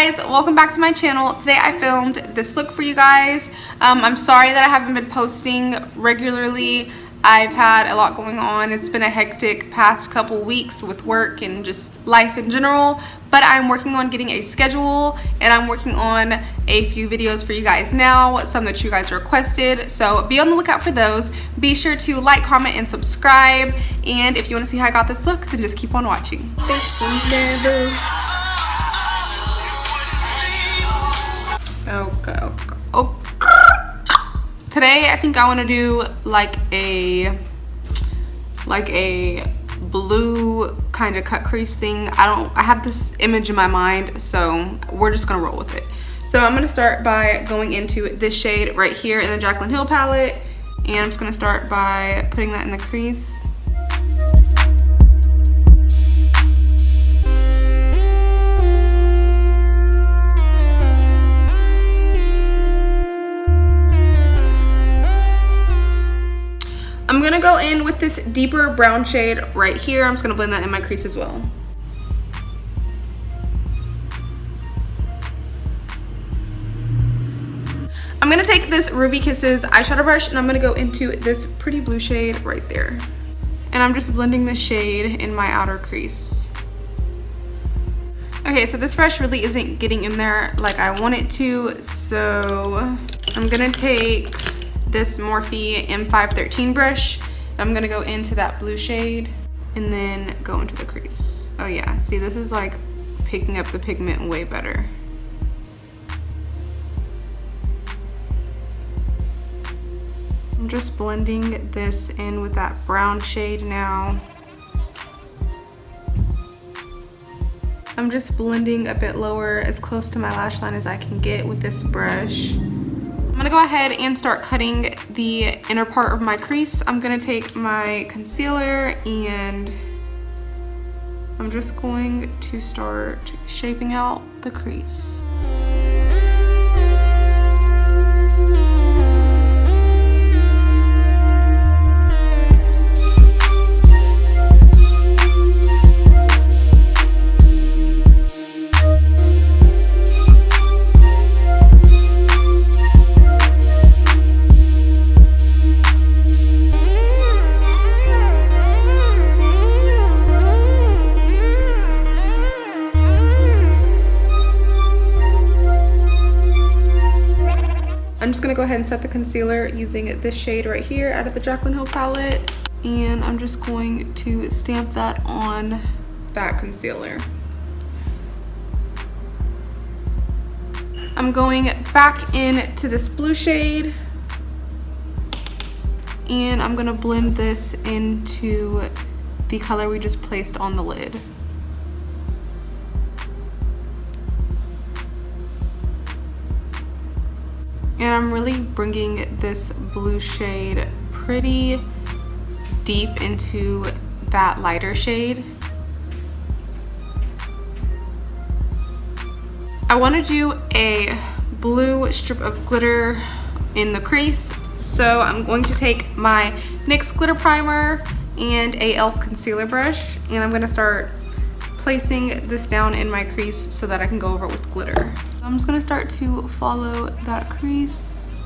guys, welcome back to my channel. Today I filmed this look for you guys. I'm sorry that I haven't been posting regularly. I've had a lot going on. It's been a hectic past couple weeks with work and just life in general, but I'm working on getting a schedule and I'm working on a few videos for you guys now, some that you guys requested, so be on the lookout for those. Be sure to like, comment, and subscribe, and if you want to see how I got this look, then just keep on watching. Okay. Today I think I want to do like a blue kind of cut crease thing. I have this image in my mind, so we're just gonna roll with it. So I'm gonna start by going into this shade right here in the Jaclyn Hill palette, and I'm just gonna start by putting that in the crease. I'm gonna go in with this deeper brown shade right here. I'm just gonna blend that in my crease as well. I'm gonna take this Ruby Kisses eyeshadow brush and I'm gonna go into this pretty blue shade right there. And I'm just blending this shade in my outer crease. Okay, so this brush really isn't getting in there like I want it to, so I'm gonna take this Morphe M513 brush. I'm gonna go into that blue shade and then go into the crease. Oh yeah, see, this is like picking up the pigment way better. I'm just blending this in with that brown shade now. I'm just blending a bit lower, as close to my lash line as I can get with this brush. I'm gonna go ahead and start cutting the inner part of my crease. I'm gonna take my concealer and I'm just going to start shaping out the crease. I'm just gonna go ahead and set the concealer using this shade right here out of the Jaclyn Hill palette, and I'm just going to stamp that on that concealer. I'm going back into this blue shade and I'm gonna blend this into the color we just placed on the lid. And I'm really bringing this blue shade pretty deep into that lighter shade. I want to do a blue strip of glitter in the crease, so I'm going to take my NYX glitter primer and a e.l.f. concealer brush, and I'm going to start placing this down in my crease so that I can go over it with glitter. I'm just gonna start to follow that crease.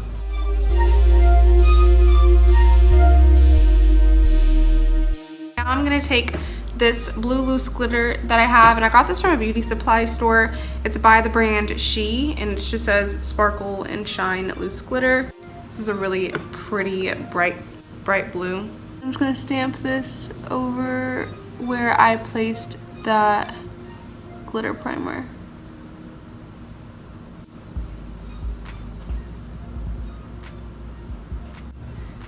Now I'm gonna take this blue loose glitter that I have, and I got this from a beauty supply store. It's by the brand She, and it just says Sparkle and Shine Loose Glitter. This is a really pretty bright blue. I'm just gonna stamp this over where I placed that glitter primer.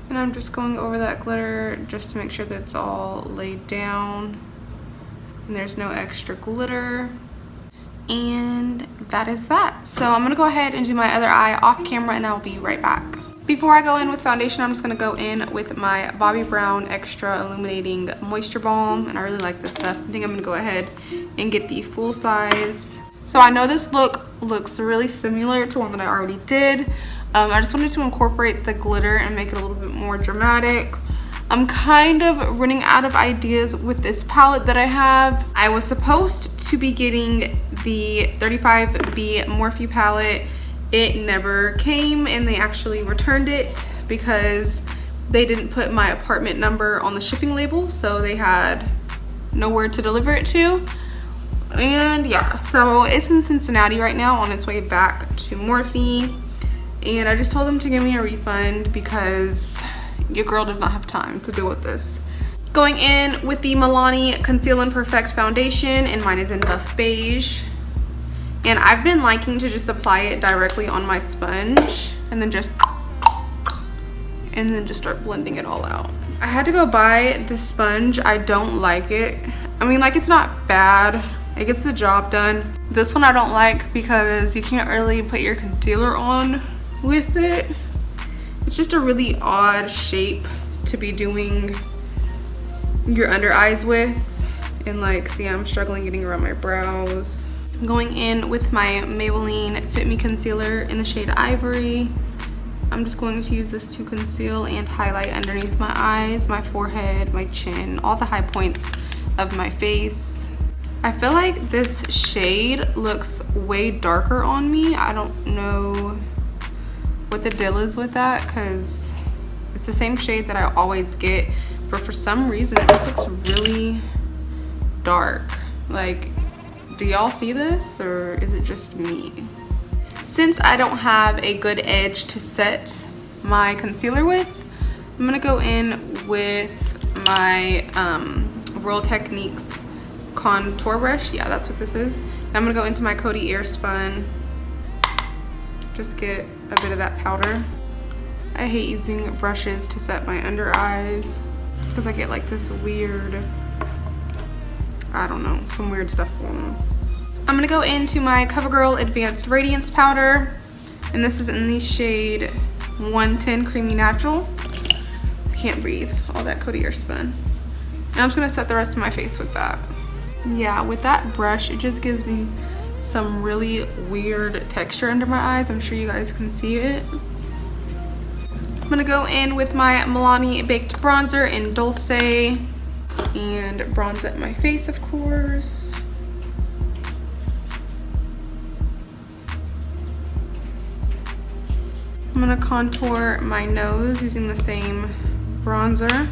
And I'm just going over that glitter just to make sure that it's all laid down and there's no extra glitter. And that is that. So I'm gonna go ahead and do my other eye off camera and I'll be right back. Before I go in with foundation, I'm just gonna go in with my Bobbi Brown Extra Illuminating Moisture Balm, and I really like this stuff. I think I'm gonna go ahead and get the full size. So I know this look looks really similar to one that I already did. I just wanted to incorporate the glitter and make it a little bit more dramatic. I'm kind of running out of ideas with this palette that I have. I was supposed to be getting the 35B Morphe palette. It never came, and they actually returned it because they didn't put my apartment number on the shipping label, so they had nowhere to deliver it to. And yeah, so it's in Cincinnati right now on its way back to Morphe, and I just told them to give me a refund because your girl does not have time to deal with this. Going in with the Milani Conceal+Perfect foundation, and mine is in buff beige, and I've been liking to just apply it directly on my sponge and then just start blending it all out. I had to go buy this sponge. I don't like it. I mean, like, it's not bad. It gets the job done. This one I don't like because you can't really put your concealer on with it. It's just a really odd shape to be doing your under eyes with. And like, see, I'm struggling getting around my brows. I'm going in with my Maybelline Fit Me Concealer in the shade Ivory. I'm just going to use this to conceal and highlight underneath my eyes, my forehead, my chin, all the high points of my face. I feel like this shade looks way darker on me. I don't know what the deal is with that because it's the same shade that I always get, but for some reason this looks really dark. Like, do y'all see this, or is it just me? Since I don't have a good edge to set my concealer with, I'm gonna go in with my Real Techniques contour brush. Yeah, that's what this is. And I'm gonna go into my Cody airspun. Just get a bit of that powder. I hate using brushes to set my under eyes because I get like this weird, I don't know, some weird stuff going on. I'm gonna go into my CoverGirl Advanced Radiance Powder, and this is in the shade 110 Creamy Natural. I can't breathe, all that Cody airspun. And I'm just gonna set the rest of my face with that. Yeah, with that brush, it just gives me some really weird texture under my eyes. I'm sure you guys can see it. I'm gonna go in with my Milani Baked Bronzer in Dolce and bronze up my face, of course. I'm gonna contour my nose using the same bronzer.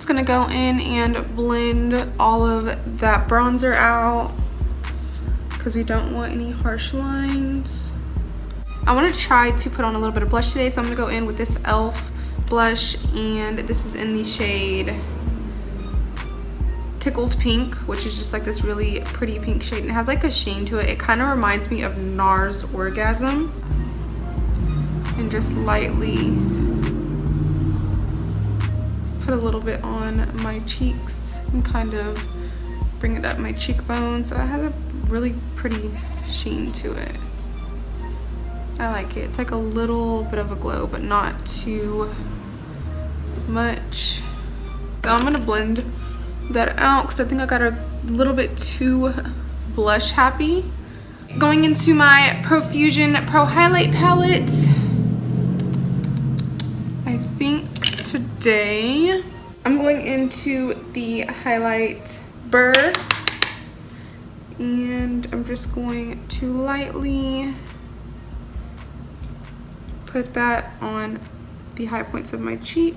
Gonna go in and blend all of that bronzer out because we don't want any harsh lines. I want to try to put on a little bit of blush today, so I'm gonna go in with this e.l.f. blush, and this is in the shade Tickled Pink, which is just like this really pretty pink shade, and it has like a sheen to it. It kind of reminds me of NARS Orgasm. And just lightly put a little bit on my cheeks and kind of bring it up my cheekbone, so it has a really pretty sheen to it. I like it. It's like a little bit of a glow, but not too much. So I'm gonna blend that out because I think I got a little bit too blush happy. Going into my Profusion Pro Highlight Palette. I think today I'm going into the highlight Burr, and I'm just going to lightly put that on the high points of my cheek.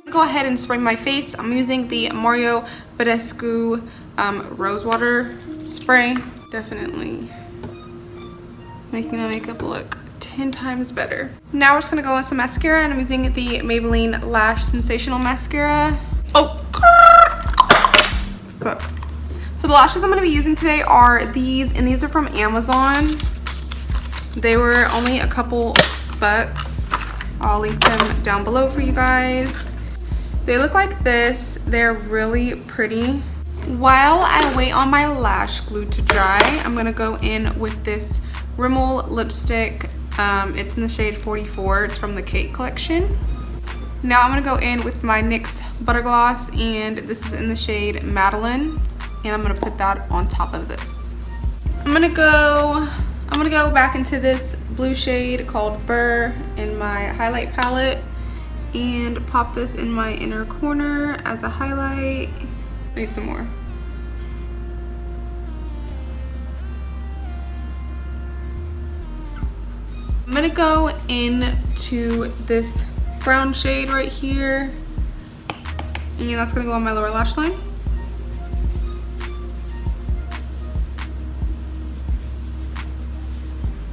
Go ahead and spray my face. I'm using the Mario Badescu Rose Water Spray. Definitely making my makeup look 10 times better. Now we're just gonna go on some mascara, and I'm using the Maybelline Lash Sensational Mascara. Oh, fuck. So the lashes I'm gonna be using today are these, and these are from Amazon. They were only a couple bucks. I'll link them down below for you guys. They look like this. They're really pretty. While I wait on my lash glue to dry, I'm gonna go in with this Rimmel lipstick. It's in the shade 44. It's from the Cake collection. Now I'm gonna go in with my NYX Butter Gloss, and this is in the shade Madeline, and I'm gonna put that on top of this. I'm gonna go back into this blue shade called Burr in my highlight palette and pop this in my inner corner as a highlight. I need some more. I'm gonna go into this brown shade right here, and that's gonna go on my lower lash line.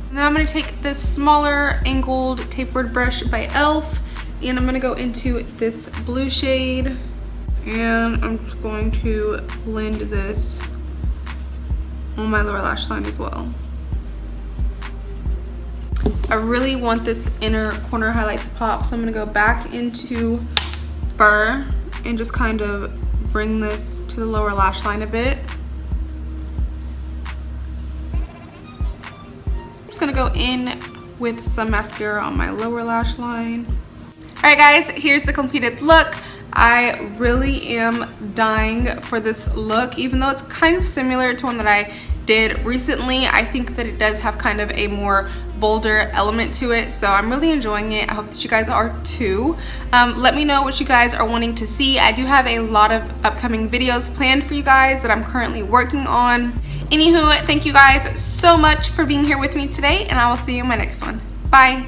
And then I'm gonna take this smaller angled tapered brush by e.l.f. and I'm gonna go into this blue shade, and I'm just going to blend this on my lower lash line as well. I really want this inner corner highlight to pop, so I'm gonna go back into Burr and just kind of bring this to the lower lash line a bit. I'm just gonna go in with some mascara on my lower lash line. All right guys, here's the completed look. I really am dying for this look, even though it's kind of similar to one that I did recently. I think that it does have kind of a more bolder element to it, so I'm really enjoying it. I hope that you guys are too. Let me know what you guys are wanting to see. I do have a lot of upcoming videos planned for you guys that I'm currently working on. Anywho, thank you guys so much for being here with me today, and I will see you in my next one. Bye.